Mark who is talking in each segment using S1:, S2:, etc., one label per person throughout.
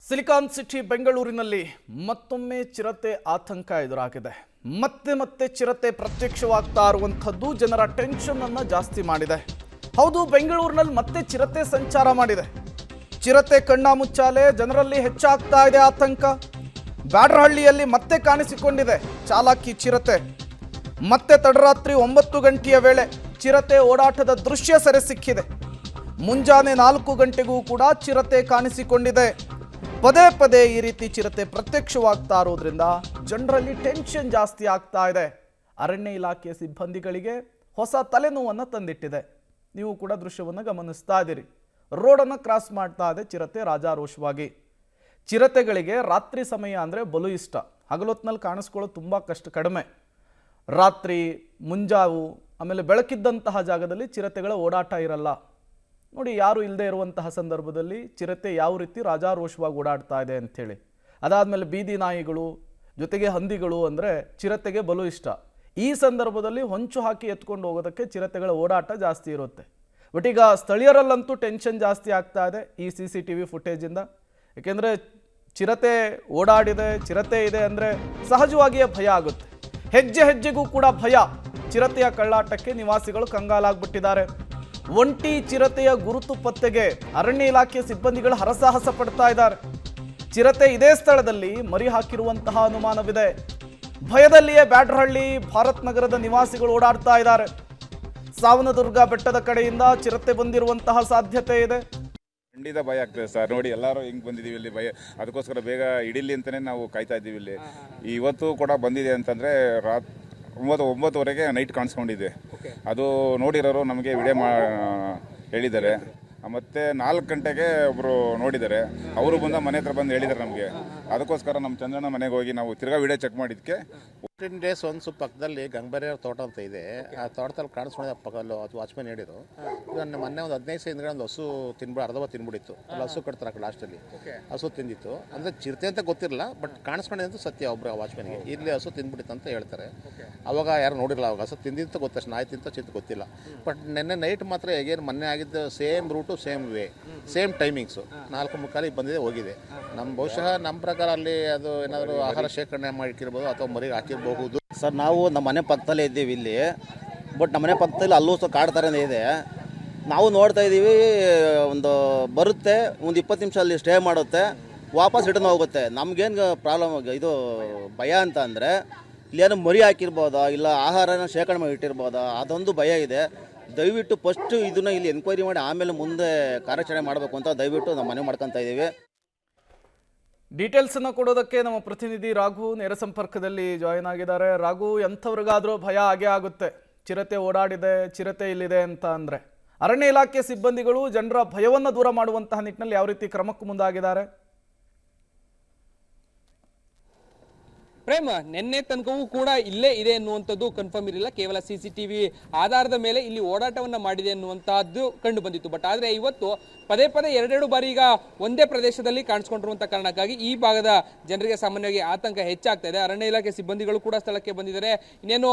S1: Silicon city ಬೆಂಗಳೂರಿನಲ್ಲಿ ಮತ್ತೊಮ್ಮೆ ಚಿರತೆ ಆತಂಕ ಎದುರಾಗಿದೆ. ಮತ್ತೆ ಚಿರತೆ ಪ್ರತ್ಯಕ್ಷವಾಗ್ತಾ ಇರುವಂಥದ್ದು ಜನರ ಟೆನ್ಷನ್ ಅನ್ನು ಜಾಸ್ತಿ ಮಾಡಿದೆ. ಹೌದು, ಬೆಂಗಳೂರಿನಲ್ಲಿ ಮತ್ತೆ ಚಿರತೆ ಸಂಚಾರ ಮಾಡಿದೆ. ಚಿರತೆ ಕಣ್ಣಾಮುಚ್ಚಾಲೆ ಜನರಲ್ಲಿ ಹೆಚ್ಚಾಗ್ತಾ ಇದೆ ಆತಂಕ. ಬ್ಯಾಡರಹಳ್ಳಿಯಲ್ಲಿ ಮತ್ತೆ ಕಾಣಿಸಿಕೊಂಡಿದೆ ಚಾಲಾಕಿ ಚಿರತೆ. ಮತ್ತೆ ತಡರಾತ್ರಿ 9 ಗಂಟೆಯ ವೇಳೆ ಚಿರತೆ ಓಡಾಟದ ದೃಶ್ಯ ಸೆರೆ ಸಿಕ್ಕಿದೆ. ಮುಂಜಾನೆ 4 ಗಂಟೆಗೂ ಕೂಡ ಚಿರತೆ ಕಾಣಿಸಿಕೊಂಡಿದೆ. ಪದೇ ಈ ರೀತಿ ಚಿರತೆ ಪ್ರತ್ಯಕ್ಷವಾಗ್ತಾ ಇರೋದ್ರಿಂದ ಜನರಲ್ಲಿ ಟೆನ್ಷನ್ ಜಾಸ್ತಿ ಆಗ್ತಾ ಇದೆ. ಅರಣ್ಯ ಇಲಾಖೆಯ ಸಿಬ್ಬಂದಿಗಳಿಗೆ ಹೊಸ ತಲೆನೋವನ್ನು ತಂದಿಟ್ಟಿದೆ. ನೀವು ಕೂಡ ದೃಶ್ಯವನ್ನು ಗಮನಿಸ್ತಾ ಇದ್ದೀರಿ. ರೋಡನ್ನು ಕ್ರಾಸ್ ಮಾಡ್ತಾ ಇದೆ ಚಿರತೆ ರಾಜಾರೋಷವಾಗಿ. ಚಿರತೆಗಳಿಗೆ ರಾತ್ರಿ ಸಮಯ ಅಂದರೆ ಬಲು ಇಷ್ಟ. ಹಗಲೊತ್ತಿನಲ್ಲಿ ಕಾಣಿಸ್ಕೊಳ್ಳೋದು ತುಂಬ ಕಡಿಮೆ. ರಾತ್ರಿ, ಮುಂಜಾವು, ಆಮೇಲೆ ಬೆಳಕಿದ್ದಂತಹ ಜಾಗದಲ್ಲಿ ಚಿರತೆಗಳ ಓಡಾಟ ಇರಲ್ಲ. ನೋಡಿ, ಯಾರು ಇಲ್ಲದೆ ಇರುವಂತಹ ಸಂದರ್ಭದಲ್ಲಿ ಚಿರತೆ ಯಾವ ರೀತಿ ರಾಜಾರೋಷವಾಗಿ ಓಡಾಡ್ತಾ ಇದೆ ಅಂಥೇಳಿ. ಅದಾದಮೇಲೆ ಬೀದಿ ನಾಯಿಗಳು ಜೊತೆಗೆ ಹಂದಿಗಳು ಅಂದರೆ ಚಿರತೆಗೆ ಬಲು ಇಷ್ಟ. ಈ ಸಂದರ್ಭದಲ್ಲಿ ಹೊಂಚು ಹಾಕಿ ಎತ್ಕೊಂಡು ಹೋಗೋದಕ್ಕೆ ಚಿರತೆಗಳ ಓಡಾಟ ಜಾಸ್ತಿ ಇರುತ್ತೆ. ಬಟ್ ಈಗ ಸ್ಥಳೀಯರಲ್ಲಂತೂ ಟೆನ್ಷನ್ ಜಾಸ್ತಿ ಆಗ್ತಾ ಇದೆ ಈ CCTV ಫುಟೇಜಿಂದ. ಏಕೆಂದರೆ ಚಿರತೆ ಓಡಾಡಿದೆ, ಚಿರತೆ ಇದೆ ಅಂದರೆ ಸಹಜವಾಗಿಯೇ ಭಯ ಆಗುತ್ತೆ. ಹೆಜ್ಜೆಗೂ ಕೂಡ ಭಯ. ಚಿರತೆಯ ಕಳ್ಳಾಟಕ್ಕೆ ನಿವಾಸಿಗಳು ಕಂಗಾಲಾಗ್ಬಿಟ್ಟಿದ್ದಾರೆ. ಒಂಟಿ ಚಿರತೆಯ ಗುರುತು ಪತ್ತೆಗೆ ಅರಣ್ಯ ಇಲಾಖೆ ಸಿಬ್ಬಂದಿಗಳು ಹರಸಾಹಸ ಪಡ್ತಾ ಇದ್ದಾರೆ. ಚಿರತೆ ಇದೇ ಸ್ಥಳದಲ್ಲಿ ಮರಿ ಹಾಕಿರುವಂತಹ ಅನುಮಾನವಿದೆ. ಭಯದಲ್ಲಿಯೇ ಬ್ಯಾಡರಹಳ್ಳಿ, ಭಾರತ್ ನಗರದ ನಿವಾಸಿಗಳು ಓಡಾಡ್ತಾ ಇದ್ದಾರೆ. ಸಾವನದುರ್ಗ ಬೆಟ್ಟದ ಕಡೆಯಿಂದ ಚಿರತೆ ಬಂದಿರುವಂತಹ ಸಾಧ್ಯತೆ ಇದೆ.
S2: ಖಂಡಿತ ಭಯ ಆಗ್ತದೆ ಸರ್. ನೋಡಿ, ಎಲ್ಲರೂ ಹಿಂಗೆ ಬಂದಿದ್ದೀವಿ ಇಲ್ಲಿ ಭಯ, ಅದಕ್ಕೋಸ್ಕರ ಬೇಗ ಹಿಡೀಲಿ ಅಂತಲೇ ನಾವು ಕಾಯ್ತಾ ಇದ್ದೀವಿ ಇಲ್ಲಿ. ಇವತ್ತು ಕೂಡ ಬಂದಿದೆ ಅಂತಂದರೆ 9:09ವರೆಗೆ ನೈಟ್ ಕಾಣಿಸ್ಕೊಂಡಿದೆ. ಅದು ನೋಡಿರೋರು ನಮಗೆ ವಿಡಿಯೋ ಹೇಳಿದ್ದಾರೆ. ಮತ್ತು 4 ಗಂಟೆಗೆ ಒಬ್ಬರು ನೋಡಿದ್ದಾರೆ. ಅವರು ಬಂದ ಮನೆ ಹತ್ರ ಬಂದು ಹೇಳಿದ್ದಾರೆ ನಮಗೆ. ಅದಕ್ಕೋಸ್ಕರ ನಮ್ಮ ಚಂದ್ರನ ಮನೆಗೆ ಹೋಗಿ ನಾವು ತಿರ್ಗಾ ವಿಡಿಯೋ ಚೆಕ್ ಮಾಡಿದ್ದಕ್ಕೆ
S3: 15 ಡೇಸ್ ಒಂದು ಪಕ್ಕದಲ್ಲಿ ಗಂಗಬರಿಯವ್ರ ತೋಟ ಅಂತ ಇದೆ. ಆ ತೋಟದಲ್ಲಿ ಕಾಣಿಸ್ಕೊಂಡಿದ್ದ ಪಕ್ಕಲ್ಲೂ ಅದು ವಾಚ್ಮನ್ ಹೇಳಿದ್ರು. ಈಗ ಮೊನ್ನೆ ಒಂದು 15 ದಿನಗಳ ಒಂದು ಹಸು ಅರ್ಧ ತಿನ್ಬಿಟ್ಟಿತ್ತು. ಅಲ್ಲಿ ಹಸು ಕಟ್ತಾರೆ ಅక్కడ ಲಾಸ್ಟಲ್ಲಿ ಹಸು ತಿಂದಿತ್ತು. ಅಂದರೆ ಚಿರತೆ ಅಂತ ಗೊತ್ತಿರಲಿಲ್ಲ, ಬಟ್ ಕಾಣಿಸ್ಕೊಂಡಿದ್ದು ಸತ್ಯ. ಒಬ್ಬರು ವಾಚ್ಮನ್ಗೆ ಇಲ್ಲಿ ಹಸು ತಿಂದ್ಬಿಟ್ಟಿತ್ತು ಅಂತ ಹೇಳ್ತಾರೆ. ಅವಾಗ ಯಾರು ನೋಡಿರಲ್ಲ, ಅವಾಗ ಹಸು ತಿಂದಿತ್ತು ಗೊತ್ತಷ್ಟು, ನಾಯಿ ತಿಂತ ಚಿಂತ ಗೊತ್ತಿಲ್ಲ. ಬಟ್ ನಿನ್ನೆ ನೈಟ್ ಮಾತ್ರ ಹೇಗೇನು ಮೊನ್ನೆ ಆಗಿದ್ದು same route, same way, same timings. 4:45 ಬಂದಿದೆ, ಹೋಗಿದೆ. ಬಹುಶಃ ನಮ್ಮ ಪ್ರಕಾರ ಅಲ್ಲಿ ಅದು ಏನಾದರೂ ಆಹಾರ ಶೇಖರಣೆ ಮಾಡಿರ್ಬೋದು ಅಥವಾ ಮರಿಗೆ ಹಾಕಿರ್ಬೋದು
S4: ಸರ್. ನಾವು ನಮ್ಮ ಮನೆ ಪಕ್ಕದಲ್ಲೇ ಇದ್ದೀವಿ ಇಲ್ಲಿ. ಬಟ್ ನಮ್ಮ ಮನೆ ಪಕ್ಕದಲ್ಲಿ ಅಲ್ಲೂ ಸಹ ಕಾಡು ಥರನೇ ಇದೆ. ನಾವು ನೋಡ್ತಾ ಇದ್ದೀವಿ, ಒಂದು ಬರುತ್ತೆ, ಒಂದು 20 ನಿಮಿಷ ಅಲ್ಲಿ ಸ್ಟೇ ಮಾಡುತ್ತೆ, ವಾಪಸ್ ರಿಟರ್ನ್ ಹೋಗುತ್ತೆ. ನಮಗೇನು ಪ್ರಾಬ್ಲಮ್, ಇದು ಭಯ ಅಂತ ಅಂದರೆ ಇಲ್ಲೇನೋ ಮರಿ ಹಾಕಿರ್ಬೋದಾ, ಇಲ್ಲ ಆಹಾರನ ಶೇಖರಣೆ ಮಾಡಿ ಇಟ್ಟಿರ್ಬೋದಾ, ಅದೊಂದು ಭಯ ಇದೆ. ದಯವಿಟ್ಟು ಫಸ್ಟು ಇದನ್ನು ಇಲ್ಲಿ ಎನ್ಕ್ವೈರಿ ಮಾಡಿ ಆಮೇಲೆ ಮುಂದೆ ಕಾರ್ಯಾಚರಣೆ ಮಾಡಬೇಕು ಅಂತ ದಯವಿಟ್ಟು ನಾವು ಮನೆ ಮಾಡ್ಕೊತಾ ಇದ್ದೀವಿ.
S1: ಡೀಟೇಲ್ಸನ್ನು ಕೊಡೋದಕ್ಕೆ ನಮ್ಮ ಪ್ರತಿನಿಧಿ ರಾಘು ನೇರ ಸಂಪರ್ಕದಲ್ಲಿ ಜಾಯಿನ್ ಆಗಿದ್ದಾರೆ. ರಾಘು, ಎಂಥವ್ರಿಗಾದರೂ ಭಯ ಆಗೇ ಆಗುತ್ತೆ. ಚಿರತೆ ಓಡಾಡಿದೆ, ಚಿರತೆ ಇಲ್ಲಿದೆ ಅಂತ ಅಂದರೆ ಅರಣ್ಯ ಇಲಾಖೆ ಸಿಬ್ಬಂದಿಗಳು ಜನರ ಭಯವನ್ನು ದೂರ ಮಾಡುವಂತಹ ನಿಟ್ಟಿನಲ್ಲಿ ಯಾವ ರೀತಿ ಕ್ರಮಕ್ಕೆ ಮುಂದಾಗಿದ್ದಾರೆ?
S5: ಪ್ರೇಮ, ನಿನ್ನೆ ತನಕವೂ ಕೂಡ ಇಲ್ಲೇ ಇದೆ ಎನ್ನುವಂಥದ್ದು ಕನ್ಫರ್ಮ್ ಇರಲಿಲ್ಲ. ಕೇವಲ CCTV ಆಧಾರದ ಮೇಲೆ ಇಲ್ಲಿ ಓಡಾಟವನ್ನ ಮಾಡಿದೆ ಎನ್ನುವಂತಹದ್ದು ಕಂಡು ಬಂದಿತ್ತು. ಬಟ್ ಆದರೆ ಇವತ್ತು ಪದೇ ಎರಡೆರಡು ಬಾರಿ ಈಗ ಒಂದೇ ಪ್ರದೇಶದಲ್ಲಿ ಕಾಣಿಸ್ಕೊಂಡಿರುವಂಥ ಕಾರಣಕ್ಕಾಗಿ ಈ ಭಾಗದ ಜನರಿಗೆ ಸಾಮಾನ್ಯವಾಗಿ ಆತಂಕ ಹೆಚ್ಚಾಗ್ತಾ ಇದೆ. ಅರಣ್ಯ ಇಲಾಖೆ ಸಿಬ್ಬಂದಿಗಳು ಕೂಡ ಸ್ಥಳಕ್ಕೆ ಬಂದಿದ್ದಾರೆ. ಇನ್ನೇನು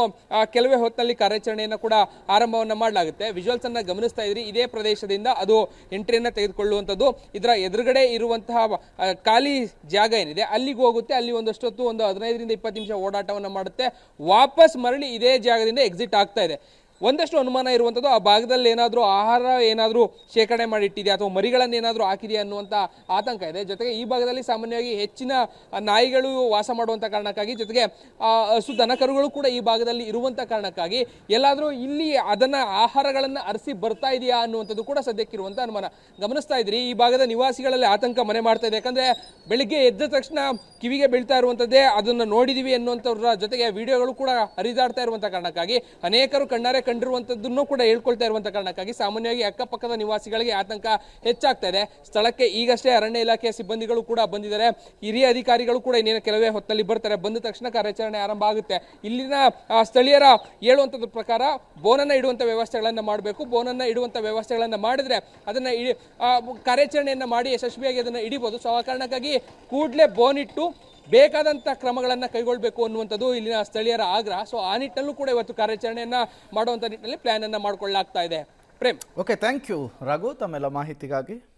S5: ಕೆಲವೇ ಹೊತ್ತಲ್ಲಿ ಕಾರ್ಯಾಚರಣೆಯನ್ನು ಕೂಡ ಆರಂಭವನ್ನ ಮಾಡಲಾಗುತ್ತೆ. ವಿಜುವಲ್ಸ್ ಅನ್ನ ಗಮನಿಸ್ತಾ ಇದ್ರಿ, ಇದೇ ಪ್ರದೇಶದಿಂದ ಅದು ಎಂಟ್ರಿಯನ್ನ ತೆಗೆದುಕೊಳ್ಳುವಂಥದ್ದು. ಇದರ ಎದುರುಗಡೆ ಇರುವಂತಹ ಖಾಲಿ ಜಾಗ ಏನಿದೆ ಅಲ್ಲಿಗೆ ಹೋಗುತ್ತೆ. ಅಲ್ಲಿ ಒಂದಷ್ಟೊತ್ತು ಒಂದು 15 ರಿಂದ 20 ನಿಮಿಷ ಓಡಾಟವನ್ನು ಮಾಡುತ್ತೆ. ವಾಪಸ್ ಮರಳಿ ಇದೇ ಜಾಗದಿಂದ ಎಕ್ಸಿಟ್ ಆಗ್ತಾ ಇದೆ. ಒಂದಷ್ಟು ಅನುಮಾನ ಇರುವಂಥದ್ದು, ಆ ಭಾಗದಲ್ಲಿ ಏನಾದರೂ ಆಹಾರ ಏನಾದರೂ ಶೇಖರಣೆ ಮಾಡಿಟ್ಟಿದೆಯಾ ಅಥವಾ ಮರಿಗಳನ್ನು ಏನಾದರೂ ಹಾಕಿದೆಯಾ ಅನ್ನುವಂಥ ಆತಂಕ ಇದೆ. ಜೊತೆಗೆ ಈ ಭಾಗದಲ್ಲಿ ಸಾಮಾನ್ಯವಾಗಿ ಹೆಚ್ಚಿನ ನಾಯಿಗಳು ವಾಸ ಮಾಡುವಂಥ ಕಾರಣಕ್ಕಾಗಿ, ಜೊತೆಗೆ ಹಸು ದನಕರುಗಳು ಕೂಡ ಈ ಭಾಗದಲ್ಲಿ ಇರುವಂಥ ಕಾರಣಕ್ಕಾಗಿ ಎಲ್ಲಾದರೂ ಇಲ್ಲಿ ಅದನ್ನು ಆಹಾರಗಳನ್ನು ಅರಸಿ ಬರ್ತಾ ಇದೆಯಾ ಅನ್ನುವಂಥದ್ದು ಕೂಡ ಸದ್ಯಕ್ಕಿರುವಂಥ ಅನುಮಾನ. ಗಮನಿಸ್ತಾ ಇದ್ರಿ, ಈ ಭಾಗದ ನಿವಾಸಿಗಳಲ್ಲಿ ಆತಂಕ ಮನೆ ಮಾಡ್ತಾ ಇದೆ. ಯಾಕಂದರೆ ಬೆಳಿಗ್ಗೆ ಎದ್ದ ತಕ್ಷಣ ಕಿವಿಗೆ ಬೀಳ್ತಾ ಇರುವಂಥದ್ದೇ ಅದನ್ನು ನೋಡಿದೀವಿ ಎನ್ನುವಂಥವ್ರ ಜೊತೆಗೆ ವಿಡಿಯೋಗಳು ಕೂಡ ಹರಿದಾಡ್ತಾ ಇರುವಂಥ ಕಾರಣಕ್ಕಾಗಿ ಅನೇಕರು ಕಣ್ಣಾರೆ ಕಂಡಿರುವಂಥದ್ದನ್ನು ಕೂಡ ಹೇಳ್ಕೊಳ್ತಾ ಇರುವಂಥ ಕಾರಣಕ್ಕಾಗಿ ಸಾಮಾನ್ಯವಾಗಿ ಅಕ್ಕಪಕ್ಕದ ನಿವಾಸಿಗಳಿಗೆ ಆತಂಕ ಹೆಚ್ಚಾಗ್ತಾ ಇದೆ. ಸ್ಥಳಕ್ಕೆ ಈಗಷ್ಟೇ ಅರಣ್ಯ ಇಲಾಖೆಯ ಸಿಬ್ಬಂದಿಗಳು ಕೂಡ ಬಂದಿದ್ದಾರೆ. ಹಿರಿಯ ಅಧಿಕಾರಿಗಳು ಕೂಡ ಇನ್ನೇನು ಕೆಲವೇ ಹೊತ್ತಲ್ಲಿ ಬರ್ತಾರೆ. ಬಂದ ತಕ್ಷಣ ಕಾರ್ಯಾಚರಣೆ ಆರಂಭ ಆಗುತ್ತೆ. ಇಲ್ಲಿನ ಸ್ಥಳೀಯರ ಹೇಳುವಂಥದ್ರ ಪ್ರಕಾರ ಬೋನನ್ನು ಇಡುವಂಥ ವ್ಯವಸ್ಥೆಗಳನ್ನು ಮಾಡಬೇಕು. ಬೋನನ್ನು ಇಡುವಂಥ ವ್ಯವಸ್ಥೆಗಳನ್ನು ಮಾಡಿದ್ರೆ ಅದನ್ನು ಕಾರ್ಯಾಚರಣೆಯನ್ನು ಮಾಡಿ ಯಶಸ್ವಿಯಾಗಿ ಅದನ್ನು ಹಿಡಿಬೋದು. ಸೊ ಆ ಕಾರಣಕ್ಕಾಗಿ ಕೂಡಲೇ ಬೋನ್ ಇಟ್ಟು ಬೇಕಾದಂಥ ಕ್ರಮಗಳನ್ನು ಕೈಗೊಳ್ಳಬೇಕು ಅನ್ನುವಂಥದ್ದು ಇಲ್ಲಿನ ಸ್ಥಳೀಯರ ಆಗ್ರಹ. ಸೊ ಆ ನಿಟ್ಟಿನಲ್ಲೂ ಕೂಡ ಇವತ್ತು ಕಾರ್ಯಾಚರಣೆಯನ್ನು ಮಾಡುವಂಥ ನಿಟ್ಟಿನಲ್ಲಿ ಪ್ಲಾನ್ ಅನ್ನು ಮಾಡಿಕೊಳ್ಳಲಾಗ್ತಾ ಇದೆ. Prem.
S1: Okay, thank you Raghu ತಮ್ಮೆಲ್ಲ ಮಾಹಿತಿಗಾಗಿ.